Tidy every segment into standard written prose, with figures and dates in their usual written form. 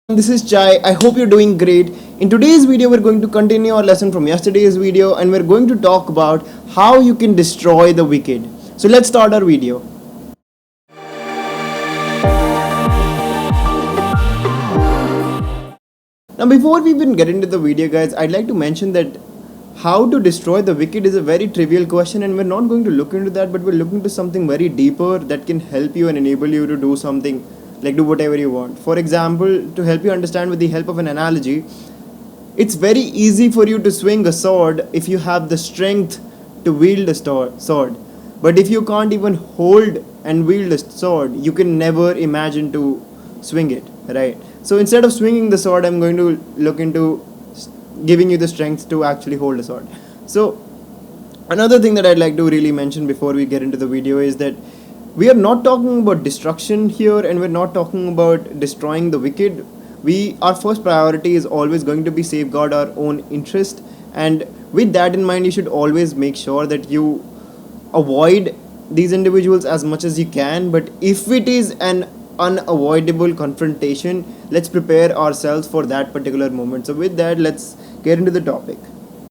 This is Chai. I hope you're doing great. In today's video, we're going to continue our lesson from yesterday's video and we're going to talk about how you can destroy the wicked. So let's start our video. Now, before we even get into the video, guys, I'd like to mention that how to destroy the wicked is a very trivial question, and we're not going to look into that, but we're looking to something very deeper that can help you and enable you to do something, like do whatever you want. For example, to help you understand with the help of an analogy, it's very easy for you to swing a sword if you have the strength to wield a sword. But if you can't even hold and wield a sword, you can never imagine to swing it, right? So instead of swinging the sword, I'm going to look into giving you the strength to actually hold a sword. So another thing that I'd like to really mention before we get into the video is that we are not talking about destruction here, and we're not talking about destroying the wicked. Our first priority is always going to be safeguard our own interest, and with that in mind, you should always make sure that you avoid these individuals as much as you can. But if it is an unavoidable confrontation, let's prepare ourselves for that particular moment. So with that, let's get into the topic.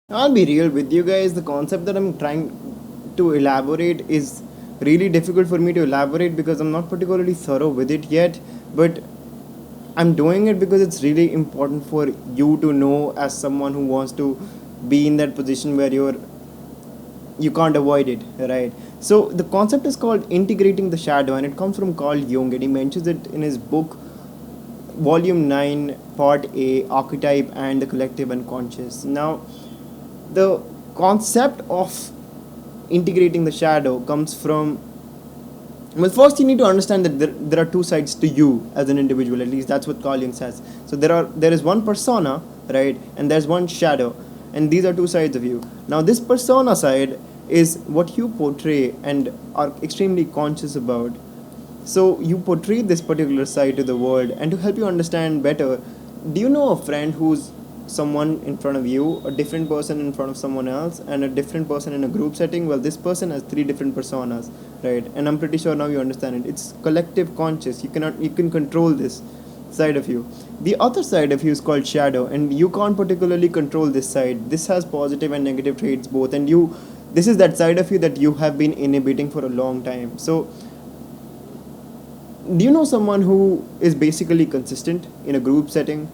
I'll be real with you guys. The concept that I'm trying to elaborate is really difficult for me to elaborate because I'm not particularly thorough with it yet, but I'm doing it because it's really important for you to know, as someone who wants to be in that position where you can't avoid it, right? So the concept is called integrating the shadow, and it comes from Carl Jung, and he mentions it in his book Volume 9, Part A, Archetype and the Collective Unconscious. Now, the concept of integrating the shadow comes from, well, first you need to understand that there are two sides to you as an individual. At least that's what Carl Jung says. So there is one persona, right, and there's one shadow, and these are two sides of you. Now this persona side is what you portray and are extremely conscious about. So you portray this particular side to the world, and to help you understand better, do you know a friend who's someone in front of you, a different person in front of someone else, and a different person in a group setting? Well, this person has three different personas, right? And I'm pretty sure now you understand it. It's collective conscious. You can control this side of you. The other side of you is called shadow, and you can't particularly control this side. This has positive and negative traits both, and this is that side of you that you have been inhibiting for a long time. So do you know someone who is basically consistent in a group setting,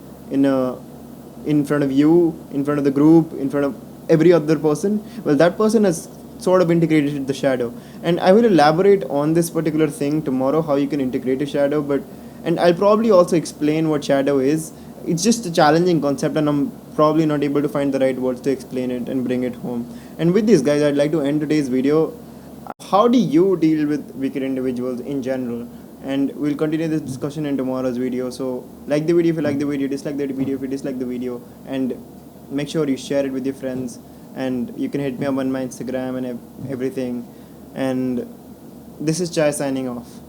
in front of you, in front of the group, in front of every other person? Well, that person has sort of integrated the shadow, and I will elaborate on this particular thing tomorrow, how you can integrate a shadow. And I'll probably also explain what shadow is. It's just a challenging concept, and I'm probably not able to find the right words to explain it and bring it home. And with this, guys, I'd like to end today's video. How do you deal with wicked individuals in general? And we'll continue this discussion in tomorrow's video. So like the video if you like the video, dislike the video if you dislike the video, and make sure you share it with your friends, and you can hit me up on my Instagram and everything. And this is Chai signing off.